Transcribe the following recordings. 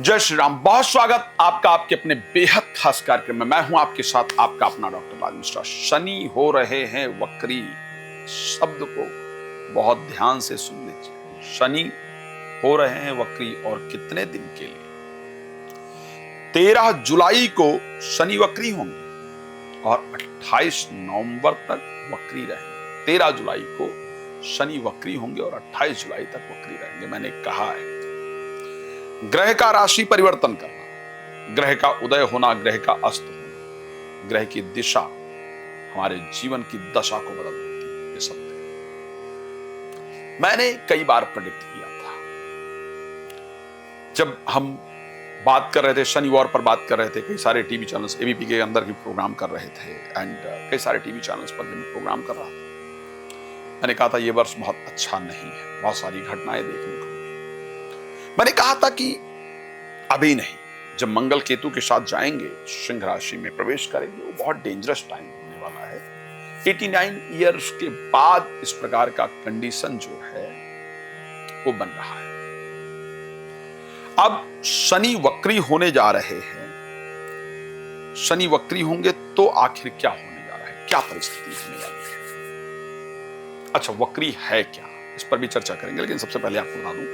जय श्री राम। बहुत स्वागत आपका आपके अपने बेहद खास कार्यक्रम में। मैं हूं आपके साथ आपका अपना डॉक्टर बाल मिश्रा। शनि हो रहे हैं वक्री, शब्द को बहुत ध्यान से सुन लीजिए। शनि हो रहे हैं वक्री और कितने दिन के लिए? 13 जुलाई को शनि वक्री होंगे और 28 नवंबर तक वक्री रहेंगे। 13 जुलाई को शनि वक्री होंगे और 28 जुलाई तक वक्री रहेंगे। मैंने कहा है, ग्रह का राशि परिवर्तन करना, ग्रह का उदय होना, ग्रह का अस्त होना, ग्रह की दिशा हमारे जीवन की दशा को बदल देती है। ये सत्य है। मैंने कई बार प्रेडिक्ट किया था। जब हम बात कर रहे थे, शनिवार पर बात कर रहे थे, कई सारे टीवी चैनल्स एबीपी के अंदर भी प्रोग्राम कर रहे थे एंड कई सारे टीवी चैनल्स पर भी प्रोग्राम कर रहा था। मैंने कहा था ये वर्ष बहुत अच्छा नहीं है, बहुत सारी घटनाएं देखने को। मैंने कहा था कि अभी नहीं, जब मंगल केतु के साथ जाएंगे, सिंह राशि में प्रवेश करेंगे, वो बहुत डेंजरस टाइम होने वाला है। 89 ईयर्स के बाद इस प्रकार का कंडीशन जो है वो बन रहा है। अब शनि वक्री होने जा रहे हैं। शनि वक्री होंगे तो आखिर क्या होने जा रहा है, क्या परिस्थिति होने वाली है? अच्छा, वक्री है क्या, इस पर भी चर्चा करेंगे। लेकिन सबसे पहले आपको बता दूं,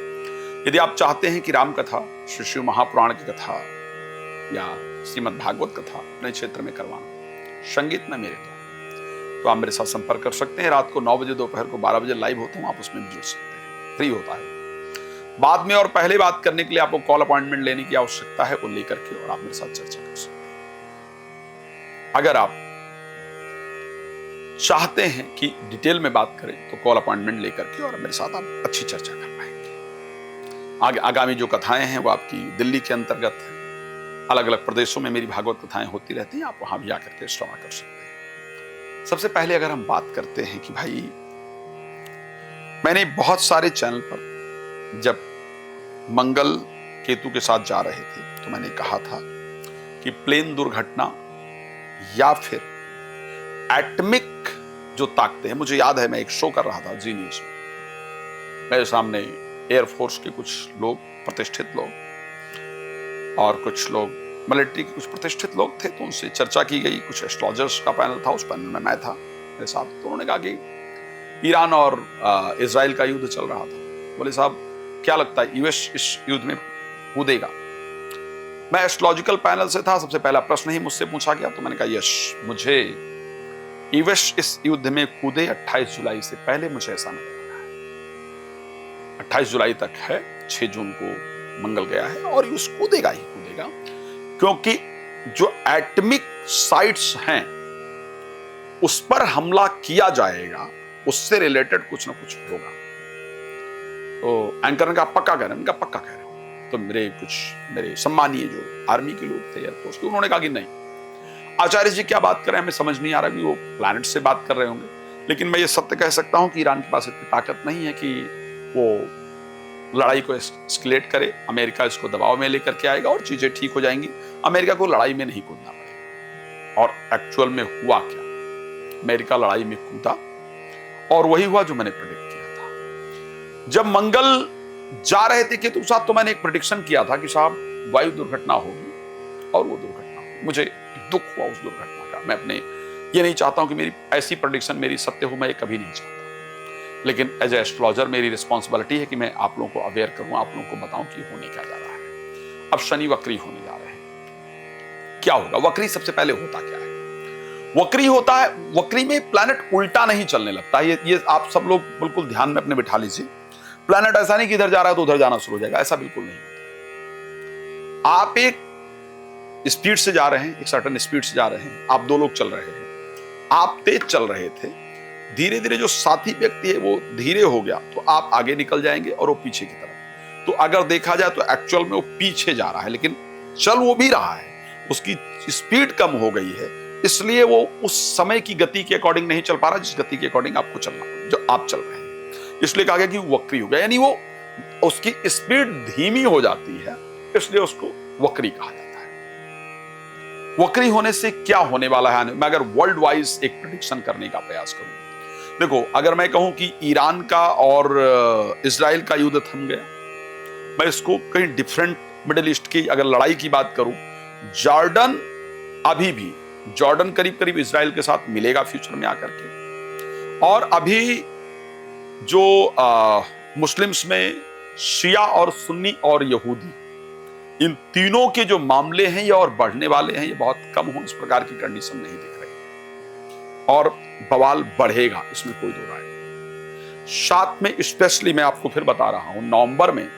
यदि आप चाहते हैं कि राम कथा, श्री शिव महापुराण की कथा या श्रीमद् भागवत कथा अपने क्षेत्र में करवाना, संगीत में मेरे तो आप मेरे साथ संपर्क कर सकते हैं। रात को 9 बजे, दोपहर को 12 बजे लाइव होता हूं, आप उसमें भी जुड़ सकते हैं, फ्री होता है। बाद में और पहले बात करने के लिए आपको कॉल अपॉइंटमेंट लेने की आवश्यकता है, वो लेकर के और आप मेरे साथ चर्चा कर सकते हैं। अगर आप चाहते हैं कि डिटेल में बात करें तो कॉल अपॉइंटमेंट लेकर के और मेरे साथ आप अच्छी चर्चा कर पाएंगे। आगामी जो कथाएं हैं वो आपकी दिल्ली के अंतर्गत है। अलग अलग प्रदेशों में मेरी भागवत कथाएं होती रहती हैं, आप वहां भी आकर के श्रवण कर सकते हैं। सबसे पहले अगर हम बात करते हैं कि भाई, मैंने बहुत सारे चैनल पर जब मंगल केतु के साथ जा रहे थे तो मैंने कहा था कि प्लेन दुर्घटना या फिर एटमिक जो ताकतें हैं, मुझे याद है मैं एक शो कर रहा था जी न्यूज में, मेरे सामने एयरफोर्स के कुछ लोग, प्रतिष्ठित लोग और कुछ लोग मिलिट्री के कुछ प्रतिष्ठित लोग थे, तो उनसे चर्चा की गई। कुछ एस्ट्रोलॉजर्स का पैनल था, उस पैनल में मैं था मेरे साथ। तो उन्होंने कहा कि ईरान और इजराइल का युद्ध चल रहा था। बोले साहब क्या लगता है यूएस इस युद्ध में कूदेगा? मैं एस्ट्रोलॉजिकल पैनल से था, सबसे पहला प्रश्न ही मुझसे पूछा गया, तो मैंने कहा यस, मुझे यूएस इस युद्ध में कूदे 28 जुलाई से पहले, मुझे ऐसा नहीं। 28 जुलाई तक है, 6 जून को मंगल गया है और यूएस कूदेगा ही कूदेगा, क्योंकि जो एटमिक साइट्स हैं उस पर हमला किया जाएगा, उससे रिलेटेड कुछ ना कुछ होगा। तो एंकर ने कहा पक्का कह रहे हैं? उनका पक्का कह रहे हो? तो मेरे सम्मानीय जो आर्मी के लोग थे, एयरफोर्स के, उन्होंने कहा कि नहीं, आचार्य जी क्या बात कर रहे हैं, हमें समझ नहीं आ रहा कि वो प्लैनेट से बात कर रहे होंगे। लेकिन मैं ये सत्य कह सकता हूं कि ईरान के पास इतनी ताकत नहीं है कि वो लड़ाई को एस्केलेट करे। अमेरिका इसको दबाव में लेकर के आएगा और चीजें ठीक हो जाएंगी। अमेरिका को लड़ाई में नहीं कूदना पड़ेगा। और एक्चुअल में हुआ क्या, अमेरिका लड़ाई में कूदा और वही हुआ जो मैंने प्रेडिक्ट किया था। जब मंगल जा रहे थे केतु के साथ, तो मैंने एक प्रेडिक्शन किया था कि साहब वायु दुर्घटना होगी और वो दुर्घटना होगी। मुझे दुख हुआ उस दुर्घटना का। मैं अपने ये नहीं चाहता हूं कि मेरी ऐसी प्रेडिक्शन मेरी सत्य हो, मैं ये कभी नहीं चाहता। लेकिन एज ए एस्ट्रोलॉजर मेरी रिस्पॉन्सिबिलिटी है कि मैं आप लोगों को अवेयर करूं, आप लोगों को बताऊं कि होने क्या जा रहा है। अब शनि वक्री होने जा रहे हैं। क्या होगा वक्री? सबसे पहले होता क्या है? वक्री होता है, वक्री में प्लैनेट उल्टा नहीं चलने लगता। ये आप सब लोग बिल्कुल ध्यान में अपने बिठा लीजिए। प्लैनेट ऐसा नहीं कि इधर जा रहा है तो उधर जाना शुरू हो जाएगा, ऐसा बिल्कुल नहीं होता। आप एक स्पीड से जा रहे हैं, एक सर्टेन स्पीड से जा रहे हैं, आप 2 लोग चल रहे हैं, आप तेज चल रहे थे, धीरे धीरे जो साथी व्यक्ति है वो धीरे हो गया, तो आप आगे निकल जाएंगे और वो पीछे की तरफ। तो अगर देखा जाए तो एक्चुअल में वो पीछे जा रहा है, लेकिन चल वो भी रहा है, उसकी स्पीड कम हो गई है, इसलिए वो उस समय की गति के अकॉर्डिंग नहीं चल पा रहा जिस गति के अकॉर्डिंग आपको चलना, जो आप चल रहे हैं। इसलिए कहा गया कि वक्री हो गया, यानी वो उसकी स्पीड धीमी हो जाती है, इसलिए उसको वक्री कहा जाता है। वक्री होने से क्या होने वाला है? मैं अगर वर्ल्ड वाइज एक प्रेडिक्शन करने का प्रयास करूं, देखो, अगर मैं कहूं कि ईरान का और इजराइल का युद्ध थम गया, मैं इसको कहीं डिफरेंट मिडिल ईस्ट की अगर लड़ाई की बात करूं, जॉर्डन अभी भी, जॉर्डन करीब करीब इजराइल के साथ मिलेगा फ्यूचर में आकर के। और अभी जो मुस्लिम्स में शिया और सुन्नी और यहूदी, इन तीनों के जो मामले हैं ये और बढ़ने वाले हैं, ये बहुत कम हो, इस प्रकार की कंडीशन नहीं दिख रही और बवाल बढ़ेगा, इसमें कोई दो राय नहीं। साथ में स्पेशली मैं आपको फिर बता रहा हूं, नवंबर में,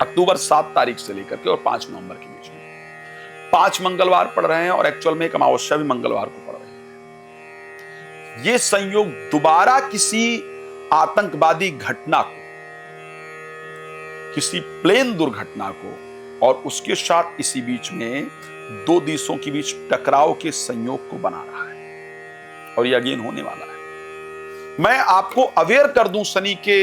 अक्टूबर 7 तारीख से लेकर के और 5 नवंबर के बीच में 5 मंगलवार पड़ रहे हैं और एक्चुअल में एक अमावस्या भी मंगलवार को पड़ रही है। ये संयोग दोबारा किसी आतंकवादी घटना को, किसी प्लेन दुर्घटना को और उसके साथ इसी बीच में दो देशों के बीच टकराव के संयोग को बना रहा है और ये अगेन होने वाला है। मैं आपको अवेयर कर दूं शनि के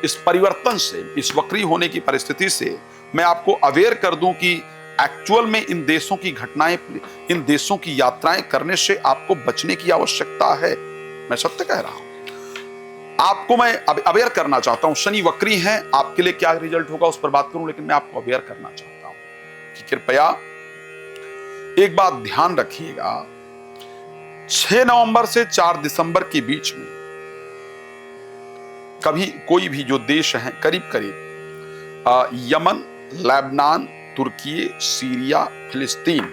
इस परिवर्तन से, इस वक्री होने की परिस्थिति से मैं आपको अवेयर कर दूं कि एक्चुअल में इन देशों की घटनाएं, इन देशों की यात्राएं करने से आपको बचने की आवश्यकता है। मैं सत्य कह रहा हूं, आपको मैं अवेयर करना चाहता हूं। शनि वक्री हैं, आपके लिए क्या रिजल्ट होगा उस पर बात करूं, लेकिन मैं आपको अवेयर करना चाहता हूं कि कृपया एक बात ध्यान रखिएगा, 6 नवंबर से 4 दिसंबर के बीच में कभी कोई भी जो देश हैं करीब करीब यमन, लेबनान, तुर्की, सीरिया, फिलिस्तीन,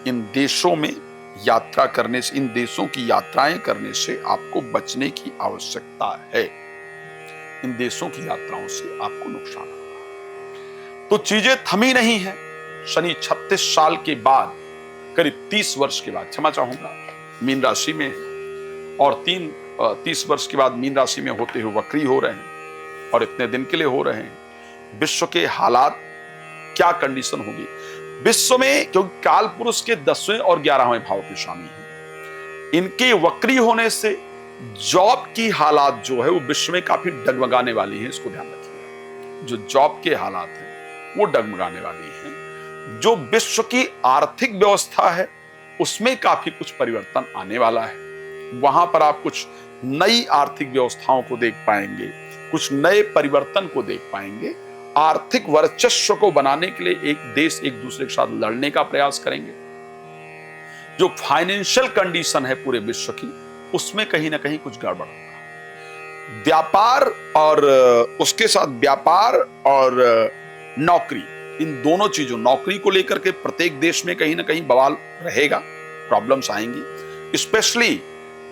इन देशों में यात्रा करने से, इन देशों की यात्राएं करने से आपको बचने की आवश्यकता है। इन देशों की यात्राओं से आपको नुकसान होगा। तो चीजें थमी नहीं है। शनि 36 साल के बाद, करीब 30 वर्ष के बाद, क्षमा चाहूंगा, मीन राशि में है और 30 वर्ष के बाद मीन राशि में होते हुए वक्री हो रहे हैं और इतने दिन के लिए हो रहे हैं। विश्व के हालात क्या कंडीशन होगी विश्व में, क्योंकि काल पुरुष के 10वें और 11वें भाव के स्वामी हैं, इनके वक्री होने से जॉब की हालात जो है वो विश्व में काफी डगमगाने वाली है। इसको ध्यान रखिएगा, जो जॉब के हालात हैं वो डगमगाने वाली हैं। जो विश्व की आर्थिक व्यवस्था है उसमें काफी कुछ परिवर्तन आने वाला है। वहां पर आप कुछ नई आर्थिक व्यवस्थाओं को देख पाएंगे, कुछ नए परिवर्तन को देख पाएंगे। आर्थिक वर्चस्व को बनाने के लिए एक देश एक दूसरे के साथ लड़ने का प्रयास करेंगे। जो फाइनेंशियल कंडीशन है पूरे विश्व की, उसमें कहीं ना कहीं कुछ गड़बड़ होगा। व्यापार और उसके साथ व्यापार और नौकरी, इन दोनों चीजों, नौकरी को लेकर के प्रत्येक देश में कहीं ना कहीं बवाल रहेगा, प्रॉब्लम्स आएंगी। स्पेशली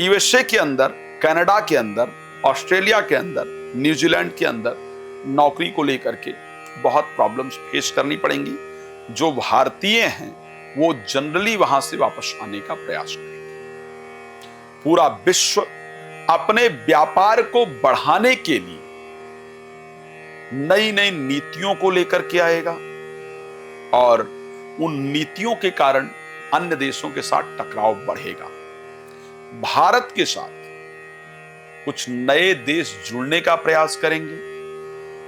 यूएसए के अंदर, कनाडा के अंदर, ऑस्ट्रेलिया के अंदर, न्यूजीलैंड के अंदर नौकरी को लेकर के बहुत प्रॉब्लम्स फेस करनी पड़ेंगी। जो भारतीय हैं वो जनरली वहां से वापस आने का प्रयास करेंगे। पूरा विश्व अपने व्यापार को बढ़ाने के लिए नई नई नीतियों को लेकर के आएगा और उन नीतियों के कारण अन्य देशों के साथ टकराव बढ़ेगा। भारत के साथ कुछ नए देश जुड़ने का प्रयास करेंगे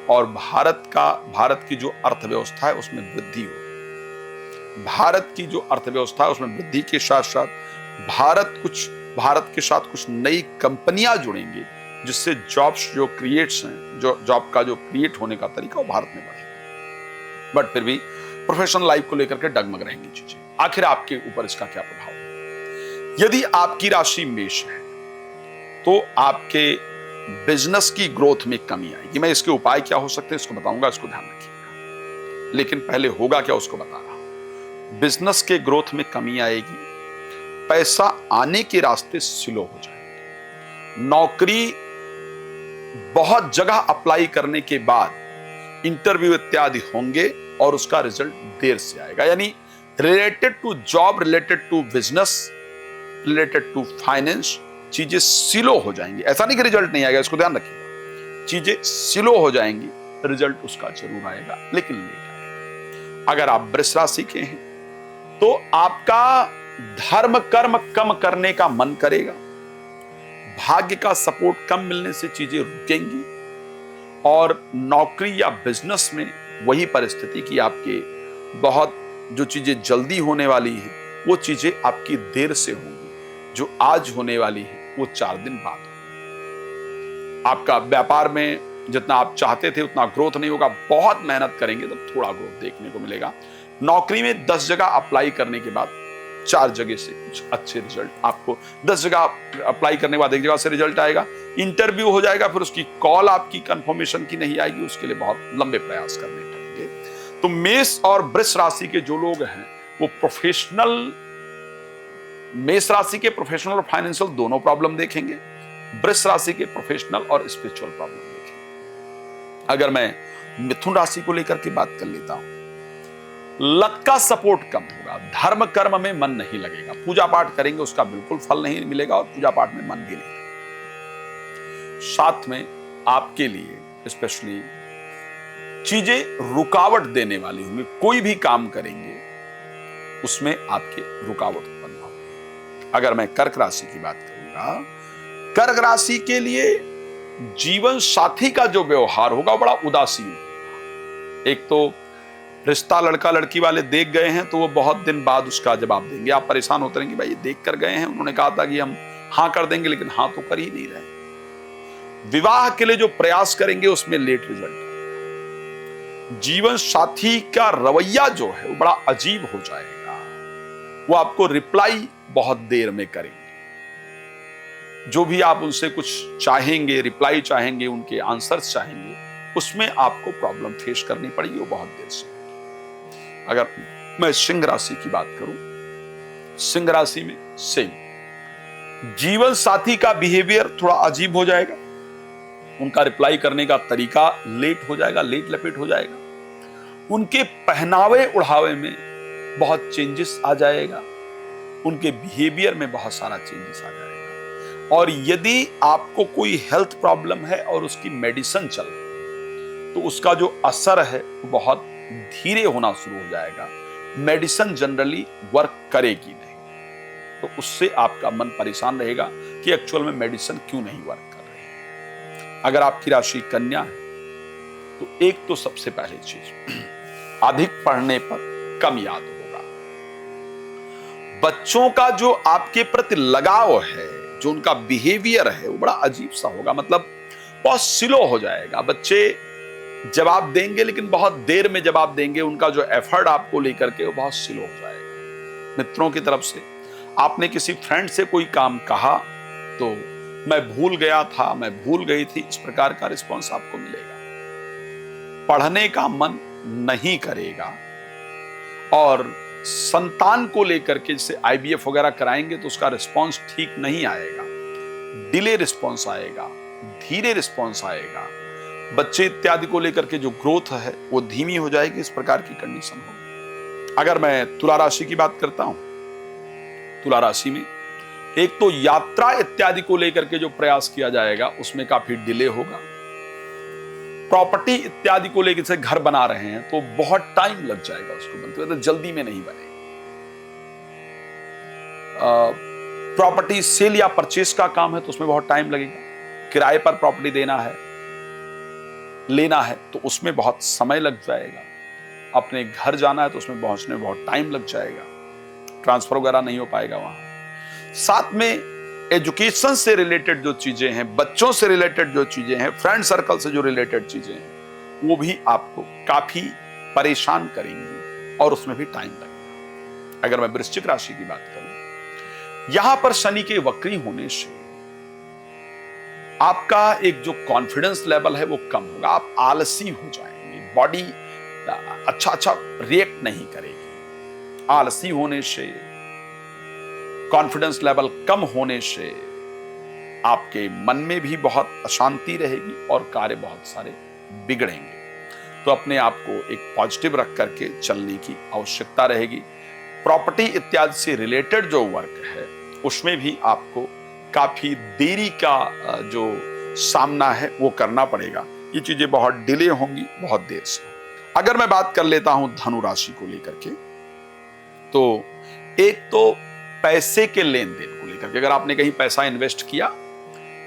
और भारत की जो अर्थव्यवस्था है उसमें वृद्धि हो। भारत की जो अर्थव्यवस्था है उसमें वृद्धि के साथ साथ भारत के साथ कुछ नई कंपनियां जुड़ेंगी, जिससे जॉब्स जो क्रिएट्स हैं, जो जॉब का जो क्रिएट होने का तरीका वो भारत में बढ़ेगा। बट फिर भी प्रोफेशनल लाइफ को लेकर के डगमग रहेंगी चीजें। आखिर आपके ऊपर इसका क्या प्रभाव है? यदि आपकी राशि मेष है तो आपके बिजनेस की ग्रोथ में कमी आएगी। मैं इसके उपाय क्या हो सकते हैं इसको बताऊंगा, इसको ध्यान रखिएगा। लेकिन पहले होगा क्या उसको बता रहा हूं। बिजनेस के ग्रोथ में कमी आएगी, पैसा आने के रास्ते स्लो हो जाएंगे। नौकरी बहुत जगह अप्लाई करने के बाद इंटरव्यू इत्यादि होंगे और उसका रिजल्ट देर से आएगा। यानी related to job, related to business, related to finance, चीजें स्लो हो जाएंगी। ऐसा नहीं कि रिजल्ट नहीं आएगा, इसको ध्यान रखिएगा। चीजें स्लो हो जाएंगी, रिजल्ट उसका जरूर आएगा लेकिन लेट आएगा। अगर आप वृष राशि के हैं तो आपका धर्म कर्म कम करने का मन करेगा, भाग्य का सपोर्ट कम मिलने से चीजें रुकेंगी और नौकरी या बिजनेस में वही परिस्थिति की आपके बहुत जो चीजें जल्दी होने वाली हैं वो चीजें आपकी देर से होंगी। जो आज होने वाली है वो 4 दिन बाद होगी। आपका व्यापार में जितना आप चाहते थे उतना ग्रोथ नहीं होगा। बहुत मेहनत करेंगे तो थोड़ा ग्रोथ देखने को मिलेगा। नौकरी में 10 जगह अप्लाई करने के बाद 4 जगह से कुछ अच्छे रिजल्ट आपको, 10 जगह अप्लाई करने के बाद 1 जगह से रिजल्ट आएगा। इंटरव्यू हो जाएगा, फिर उसकी कॉल आपकी कंफर्मेशन की नहीं आएगी, उसके लिए बहुत लंबे प्रयास करने पड़ेंगे। तो मेष और वृष राशि के जो लोग हैं वो प्रोफेशनल, मेष राशि के प्रोफेशनल और फाइनेंशियल दोनों प्रॉब्लम देखेंगे, वृष राशि के प्रोफेशनल और स्पिरिचुअल प्रॉब्लम देखेंगे। अगर मैं मिथुन राशि को लेकर के बात कर लेता हूं, लक का सपोर्ट कम होगा, धर्म कर्म में मन नहीं लगेगा, पूजा पाठ करेंगे उसका बिल्कुल फल नहीं मिलेगा और पूजा पाठ में मन भी नहीं लगेगा। साथ में आपके लिए स्पेशली चीजें रुकावट देने वाली होंगी, कोई भी काम करेंगे उसमें आपके रुकावट उत्पन्न होगी। अगर मैं कर्क राशि की बात करूंगा, कर्क राशि के लिए जीवन साथी का जो व्यवहार होगा बड़ा उदासीन होगा। एक तो रिश्ता लड़का लड़की वाले देख गए हैं तो वो बहुत दिन बाद उसका जवाब देंगे, आप परेशान होते रहेंगे, भाई ये देख कर गए हैं, उन्होंने कहा था कि हम हाँ कर देंगे लेकिन हाँ तो कर ही नहीं रहे। विवाह के लिए जो प्रयास करेंगे उसमें लेट रिजल्ट। जीवन साथी का रवैया जो है वो बड़ा अजीब हो जाएगा, वो आपको रिप्लाई बहुत देर में करेंगे। जो भी आप उनसे कुछ चाहेंगे, रिप्लाई चाहेंगे, उनके आंसर्स चाहेंगे, उसमें आपको प्रॉब्लम फेस करनी पड़ेगी, वो बहुत देर से। अगर मैं सिंह राशि की बात करूं, सिंह राशि में सेम, जीवन साथी का बिहेवियर थोड़ा अजीब हो जाएगा, उनका रिप्लाई करने का तरीका लेट हो जाएगा, लेट लपेट हो जाएगा, उनके पहनावे उढ़ावे में बहुत चेंजेस आ जाएगा, उनके बिहेवियर में बहुत सारा चेंजेस आ जाएगा। और यदि आपको कोई हेल्थ प्रॉब्लम है और उसकी मेडिसिन चल रही है तो उसका जो असर है वो बहुत धीरे होना शुरू हो जाएगा, मेडिसिन जनरली वर्क करेगी नहीं, तो उससे आपका मन परेशान रहेगा कि एक्चुअल में मेडिसिन क्यों नहीं वर्क कर रही। अगर आपकी राशि कन्या है तो एक तो सबसे पहली चीज, अधिक पढ़ने पर कम याद होगा। बच्चों का जो आपके प्रति लगाव है, जो उनका बिहेवियर है वो बड़ा अजीब सा होगा, मतलब बहुत स्लो हो जाएगा। बच्चे जवाब देंगे लेकिन बहुत देर में जवाब देंगे, उनका जो एफर्ट आपको लेकर के वो बहुत स्लो हो जाएगा। मित्रों की तरफ से आपने किसी फ्रेंड से कोई काम कहा तो मैं भूल गया था, मैं भूल गई थी, इस प्रकार का रिस्पॉन्स आपको मिलेगा। पढ़ने का मन नहीं करेगा और संतान को लेकर के जैसे आईवीएफ वगैरह कराएंगे तो उसका रिस्पॉन्स ठीक नहीं आएगा, डिले रिस्पॉन्स आएगा, धीरे रिस्पॉन्स आएगा। बच्चे इत्यादि को लेकर के जो ग्रोथ है वो धीमी हो जाएगी, इस प्रकार की कंडीशन होगी। अगर मैं तुला राशि की बात करता हूं, तुला राशि में एक तो यात्रा इत्यादि को लेकर के जो प्रयास किया जाएगा उसमें काफी डिले होगा। प्रॉपर्टी इत्यादि को लेकर से घर बना रहे हैं तो बहुत टाइम लग जाएगा उसको बनते हुए, तो जल्दी में नहीं बनेगा। प्रॉपर्टी सेल या परचेस का काम है तो उसमें बहुत टाइम लगेगा। किराए पर प्रॉपर्टी देना है, लेना है तो उसमें बहुत समय लग जाएगा। अपने घर जाना है तो उसमें पहुंचने में बहुत टाइम लग जाएगा, ट्रांसफर वगैरह नहीं हो पाएगा वहां। साथ में एजुकेशन से रिलेटेड जो चीजें हैं, बच्चों से रिलेटेड जो चीजें हैं, फ्रेंड सर्कल से जो रिलेटेड चीजें हैं, वो भी आपको काफी परेशान करेंगी और उसमें भी टाइम लगेगा। अगर मैं वृश्चिक राशि की बात करूं, यहां पर शनि के वक्री होने से आपका एक जो कॉन्फिडेंस लेवल है वो कम होगा, आप आलसी हो जाएंगे, बॉडी अच्छा रिएक्ट नहीं करेगी। आलसी होने से, कॉन्फिडेंस लेवल कम होने से आपके मन में भी बहुत अशांति रहेगी और कार्य बहुत सारे बिगड़ेंगे। तो अपने आप को एक पॉजिटिव रख करके चलने की आवश्यकता रहेगी। प्रॉपर्टी इत्यादि से रिलेटेड जो वर्क है उसमें भी आपको काफी देरी का जो सामना है वो करना पड़ेगा। ये चीजें बहुत डिले होंगी, बहुत देर से। अगर मैं बात कर लेता हूं धनु राशि को लेकर के, तो एक तो पैसे के लेन देन को लेकर के, अगर आपने कहीं पैसा इन्वेस्ट किया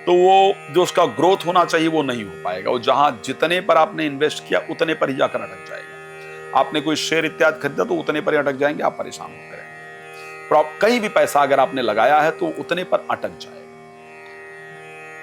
तो वो जो उसका ग्रोथ होना चाहिए वो नहीं हो पाएगा। वो जहां जितने पर आपने इन्वेस्ट किया उतने पर ही जाकर अटक जाएगा। आपने कोई शेयर इत्यादि खरीदा तो उतने पर ही अटक जाएंगे, आप परेशान होते रहेंगे। कहीं भी पैसा अगर आपने लगाया है तो उतने पर अटक जाएगा।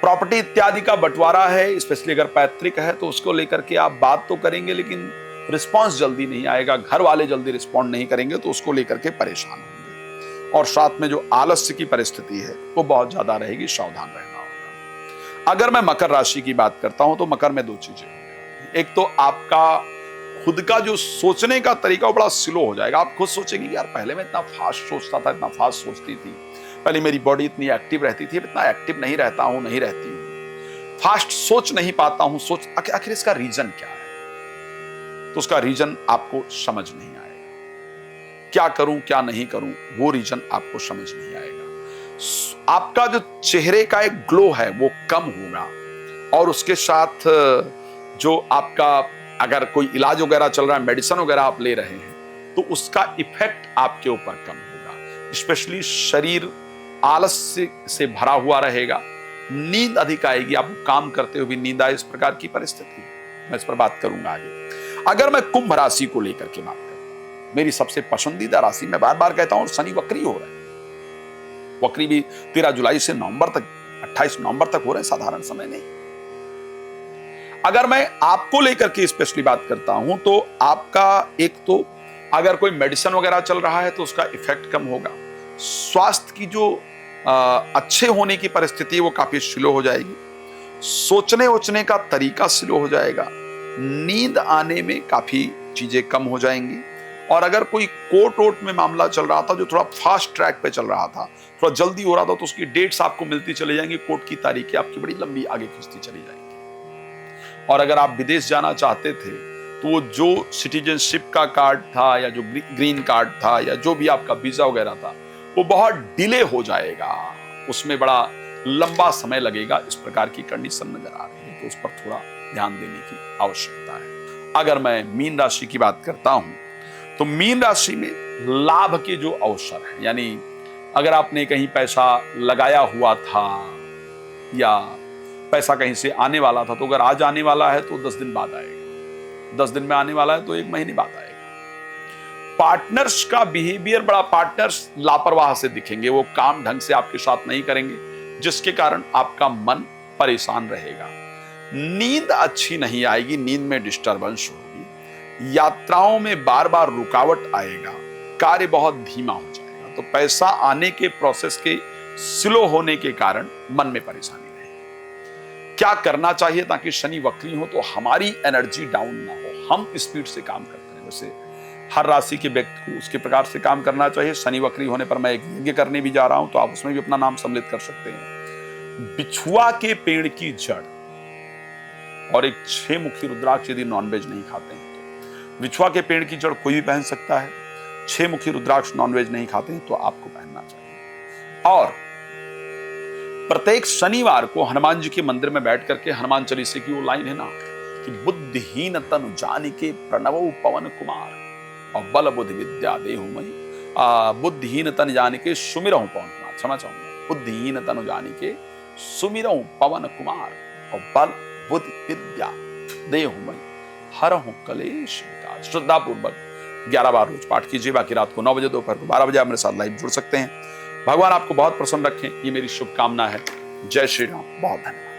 प्रॉपर्टी इत्यादि का बंटवारा है, स्पेशली अगर पैतृक है तो उसको लेकर के आप बात तो करेंगे लेकिन रिस्पांस जल्दी नहीं आएगा, घर वाले जल्दी रिस्पॉन्ड नहीं करेंगे तो उसको लेकर के परेशान होंगे। और साथ में जो आलस्य की परिस्थिति है वो बहुत ज्यादा रहेगी, सावधान रहना होगा। अगर मैं मकर राशि की बात करता हूं तो मकर में दो चीजें होंगी। एक तो आपका खुद का जो सोचने का तरीका वो बड़ा स्लो हो जाएगा। आप खुद सोचेंगे कि यार पहले मैं इतना फास्ट सोचता था, इतना फास्ट सोचती थी, पहले मेरी बॉडी इतनी एक्टिव रहती थी, अब इतना एक्टिव नहीं रहता हूं, नहीं रहती हूं, फास्ट सोच नहीं पाता हूं, सोच आखिर इसका रीजन क्या है? तो उसका रीजन आपको समझ नहीं आएगा। क्या करूं क्या नहीं करूं वो रीजन आपको समझ नहीं आएगा। आपका जो चेहरे का एक ग्लो है वो कम होगा, और उसके साथ जो आपका अगर कोई इलाज वगैरह चल रहा है, मेडिसिन वगैरह आप ले रहे हैं, तो उसका इफेक्ट आपके ऊपर कम होगा। स्पेशली शरीर आलस्य से भरा हुआ रहेगा, नींद अधिक आएगी, आपको काम करते हुए भी नींद आए, इस प्रकार की परिस्थिति। मैं इस पर बात करूंगा आगे। अगर मैं कुंभ राशि को लेकर के बात करता हूं, मेरी सबसे पसंदीदा राशि, मैं बार बार कहता हूं, शनि वक्री हो रहा है। वक्री भी 13 जुलाई से नवंबर तक, 28 नवंबर तक हो रहे हैं, साधारण समय नहीं। अगर मैं आपको लेकर के स्पेशली बात करता हूं तो आपका एक तो अगर कोई मेडिसिन वगैरह चल रहा है तो उसका इफेक्ट कम होगा। स्वास्थ्य की जो अच्छे होने की परिस्थिति है वो काफी स्लो हो जाएगी। सोचने ओचने का तरीका स्लो हो जाएगा। नींद आने में काफी चीजें कम हो जाएंगी। और अगर कोई कोर्ट वोट में मामला चल रहा था जो थोड़ा फास्ट ट्रैक पे चल रहा था, थोड़ा जल्दी हो रहा था, तो उसकी डेट्स आपको मिलती चली जाएंगी, कोर्ट की तारीखें आपकी बड़ी लंबी आगे खींचती चली जाएंगी। और अगर आप विदेश जाना चाहते थे तो जो सिटीजनशिप का कार्ड था या जो ग्रीन कार्ड था या जो भी आपका वीजा वगैरह था वो बहुत डिले हो जाएगा, उसमें बड़ा लंबा समय लगेगा। इस प्रकार की कंडीशन नजर आ रही है, तो उस पर थोड़ा ध्यान देने की आवश्यकता है। अगर मैं मीन राशि की बात करता हूं तो मीन राशि में लाभ के जो अवसर है, यानी अगर आपने कहीं पैसा लगाया हुआ था या पैसा कहीं से आने वाला था, तो अगर आज आने वाला है तो 10 दिन बाद आएगा, 10 दिन में आने वाला है तो 1 महीने बाद आएगा। पार्टनर्स का बिहेवियर, बड़ा पार्टनर्स लापरवाह से दिखेंगे, वो काम ढंग से आपके साथ नहीं करेंगे, जिसके कारण आपका मन परेशान रहेगा। नींद अच्छी नहीं आएगी, नींद में डिस्टरबेंस होगी, यात्राओं में बार बार रुकावट आएगा, कार्य बहुत धीमा हो जाएगा। तो पैसा आने के प्रोसेस के स्लो होने के कारण मन में परेशानी रहेगी। क्या करना चाहिए ताकि शनि वक्री हो तो हमारी एनर्जी डाउन ना हो, हम स्पीड से काम करते हैं। वैसे हर राशि के व्यक्ति को उसके प्रकार से काम करना चाहिए। शनि वक्री होने पर मैं एक यज्ञ करने भी जा रहा हूं, तो आप उसमें भी अपना नाम सम्मिलित कर सकते हैं। बिछुआ के पेड़ की जड़ और एक 6 मुखी रुद्राक्ष, यदि नॉनवेज नहीं खाते हैं तो बिछुआ के पेड़ की जड़ कोई भी पहन सकता है। 6 मुखी रुद्राक्ष नॉनवेज नहीं खाते हैं तो आपको पहनना चाहिए। और प्रत्येक शनिवार को हनुमान जी के मंदिर में बैठ करके हनुमान चालीसे की वो लाइन है ना कि बुद्धिहीन तनु जानिके प्रणवो पवन कुमार और बल बुद्धि विद्या देहु मई, बुद्धिहीन तन जानिके सुमिरहु पवन कुमार, क्षमा चाहूंगा, बुद्धिहीन तनु जानिके सुमिरहु पवन कुमार और बल बुद्धि विद्या देहु मई हरहु कलेश विकार। श्रद्धा पूर्वक 11 बार रोज पाठ कीजिए। बाकी रात को 9 बजे, दोपहर को 12 बजे आप मेरे साथ लाइव जुड़ सकते हैं। भगवान आपको बहुत प्रसन्न रखें, ये मेरी शुभकामना है। जय श्री राम। बहुत धन्यवाद।